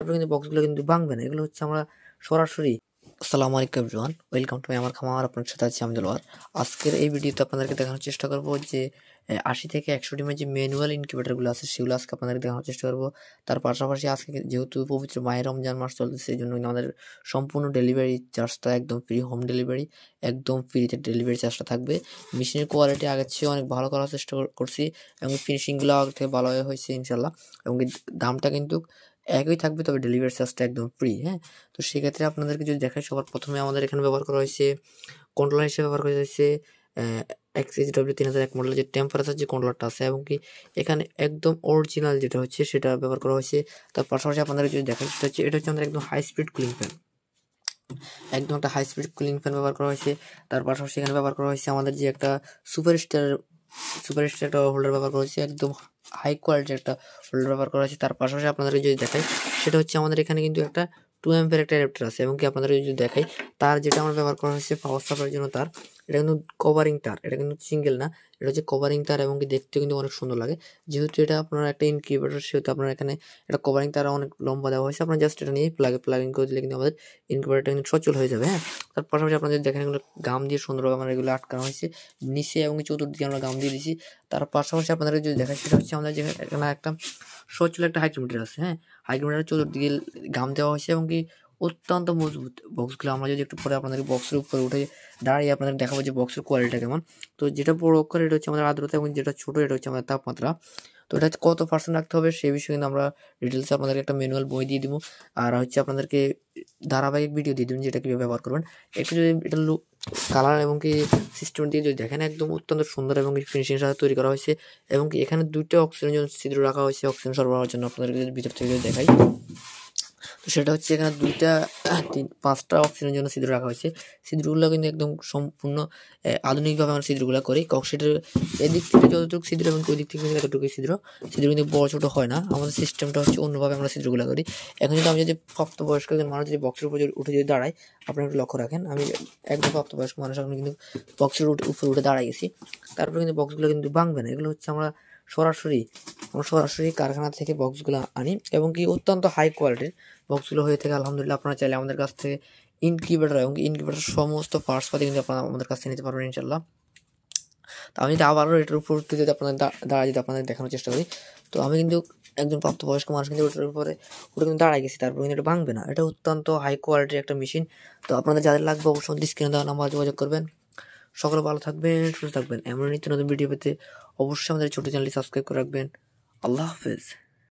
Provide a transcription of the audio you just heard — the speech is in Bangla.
তারপরে কিন্তু বক্সগুলো কিন্তু ভাঙবে না। এগুলো হচ্ছে আমরা সরাসরি। আসসালামু আলাইকুম এভরিওয়ান, ওয়েলকাম টু আমার খামার। আপনার সাথে আছি আমি দেলোয়ার। আজকের এই ভিডিওতে আপনাদেরকে দেখানোর চেষ্টা করবো যে 80 থেকে 100 ডিমের যে ম্যানুয়াল ইনকিউবেটরগুলো আছে সেগুলো আজকে আপনাদেরকে দেখানোর চেষ্টা করবো। তার পাশাপাশি আজকে যেহেতু পবিত্র মাহে রমজান মাস চলতেছে, সেই জন্য আমাদের সম্পূর্ণ ডেলিভারি চার্জটা একদম ফ্রি, হোম ডেলিভারি একদম ফ্রিতে ডেলিভারি চার্জটা থাকবে। মেশিনের কোয়ালিটি আগের চেয়ে অনেক ভালো করার চেষ্টা করছি এবং ফিনিশিংগুলো আগে থেকে ভালো হয়েছে ইনশাল্লাহ। এবং দামটা কিন্তু একই থাকবে, তবে ডেলিভারি চার্জটা একদম ফ্রি। হ্যাঁ, তো সেক্ষেত্রে আপনাদেরকে যদি দেখাই, সবার প্রথমে আমাদের এখানে ব্যবহার করা হয়েছে কন্ট্রোলার হিসেবে ব্যবহার করা হয়েছে XHW3001 মডেলের যে টেম্পারেচার যে কন্ট্রোলারটা আছে, এবং কি এখানে একদম অরিজিনাল যেটা হচ্ছে সেটা ব্যবহার করা হয়েছে। তার পাশাপাশি আপনাদেরকে যদি দেখাই, এটা হচ্ছে আমাদের একদম হাই স্পিড কুলিং ফ্যান, একদম একটা হাই স্পিড কুলিং ফ্যান ব্যবহার করা হয়েছে। তার পাশাপাশি এখানে ব্যবহার করা হয়েছে আমাদের যে একটা সুপারস্টার একটা হোল্ডার ব্যবহার করা হয়েছে, একদম হাই কোয়ালিটির একটা হোল্ডার ব্যবহার করা হয়েছে। তার পাশাপাশি আপনাদেরকে যদি দেখাই, সেটা হচ্ছে আমাদের এখানে কিন্তু একটা 2 অ্যাম্পের একটা অ্যাডাপ্টার আছে, এবং কি আপনাদের যদি দেখাই তার যেটা আমরা ব্যবহার করা হয়েছে পাওয়ার সাপ্লাইয়ের জন্য তার, এটা কিন্তু কভারিং তার, এটা কিন্তু সিঙ্গেল না, এটা হচ্ছে কভারিং তার, এবং কি দেখতে কিন্তু অনেক সুন্দর লাগে। যেহেতু এটা আপনার একটা ইনকিউবেটর, সেহেতু আপনার এখানে এটা কভারিং তার অনেক লম্বা দেওয়া হয়েছে। আপনার জাস্ট এটা নিয়ে প্লাগিং করে দিলে কিন্তু আমাদের ইনকিউবেটরটা কিন্তু সচল হয়ে যাবে। হ্যাঁ, তার পাশাপাশি আপনাদের দেখেন এগুলো গাম দিয়ে সুন্দরভাবে আমরা এগুলো আটকানো হয়েছে নিচে, এবং চতুর্দিকে আমরা গাম দিয়ে দিয়েছি। তার পাশাপাশি আপনাদের যদি দেখায়, সেটা হচ্ছে আমাদের যেখানে এখানে একটা সচল একটা হাইগ্রোমিটার আছে। হ্যাঁ, হাইগ্রোমিটার চতুর্দিকে গাম দেওয়া হয়েছে, এবং কি অত্যন্ত মজবুত বক্সগুলো। আমরা যদি একটু পরে আপনাদের বক্সের উপরে উঠে দাঁড়িয়ে আপনাদের দেখাবো যে বক্সের কোয়ালিটিটা কেমন। তো যেটা বড় অক্ষর এটা হচ্ছে আমাদের আর্দ্রতা, এবং যেটা ছোট এটা হচ্ছে আমাদের তাপমাত্রা। তো এটা কত পার্সেন্ট রাখতে হবে সেই বিষয়ে কিন্তু আমরা ডিটেলসে আপনাদেরকে একটা ম্যানুয়াল বই দিয়ে দিব, আর হচ্ছে আপনাদেরকে ধারাবাহিক ভিডিও দিয়ে দিবেন যেটা কীভাবে ব্যবহার করবেন। একটু যদি এটা কালার এবং কি সিস্টেম দিয়ে যদি দেখেন, একদম অত্যন্ত সুন্দর এবং ফিনিশিংয়ের সাথে তৈরি করা হয়েছে। এবং কি এখানে 2টা অক্সিজেনের জন্য ছিদ্র রাখা হয়েছে অক্সিজেন সরবরাহের জন্য। আপনাদেরকে যদি ভিতর থেকে যদি দেখাই, তো সেটা হচ্ছে এখানে 5টা অক্সিজেনের জন্য ছিদ্র রাখা হয়েছে। ছিদ্রগুলো কিন্তু একদম সম্পূর্ণ আধুনিকভাবে আমরা ছিদ্রগুলো করি। কক্সিটের এদিক থেকে যতটুকু ছিদ্র এবং ওই দিক থেকে কিন্তু এতটুকু ছিদ্র কিন্তু বড় ছোটো হয় না। আমাদের সিস্টেমটা হচ্ছে অন্যভাবে আমরা ছিদ্রগুলো করি। এখন যদি আমি যদি প্রাপ্তবয়স্ক একজন মানুষ যদি বক্সের উপর উঠে যদি দাঁড়াই, আপনারা একটু লক্ষ্য রাখেন, আমি একদম প্রাপ্তবয়স্ক মানুষ, আমি কিন্তু বক্সের উপরে উঠে দাঁড়াই গেছি। তারপরে কিন্তু বক্সগুলো কিন্তু ভাঙবে না। এগুলো হচ্ছে আমরা সরাসরি কারখানা থেকে বক্সগুলো আনি, এবং কি অত্যন্ত হাই কোয়ালিটির বক্সগুলো হয়ে থাকে। আলহামদুলিল্লাহ, আপনারা চাইলে আমাদের কাছ থেকে ইনকিউবেটর এবং ইনকিউবেটর সমস্ত পার্টস পাতি কিন্তু আপনারা আমাদের কাছ থেকে নিতে পারবেন ইনশাল্লাহ। তো আমি যদি আবারও এটার উপর যদি আপনাদের দাঁড়ায় যদি আপনাদের দেখানোর চেষ্টা করি, তো আমি কিন্তু একজন প্রাপ্তবয়স্ক মানুষ কিন্তু ওটার উপরে কিন্তু দাঁড়ায় গেছি। তারপর কিন্তু এটা ভাঙবে না। এটা অত্যন্ত হাই কোয়ালিটির একটা মেশিন। তো আপনাদের যাদের লাগবে অবশ্যই স্ক্রিনে দেওয়া নাম্বার যোগাযোগ করবেন। সকলে ভালো থাকবেন, সুস্থ থাকবেন। এমন নিত্য নতুন ভিডিও পেতে অবশ্যই আমাদের ছোটো চ্যানেলটি সাবস্ক্রাইব করে রাখবেন। আল্লাহ হাফেজ।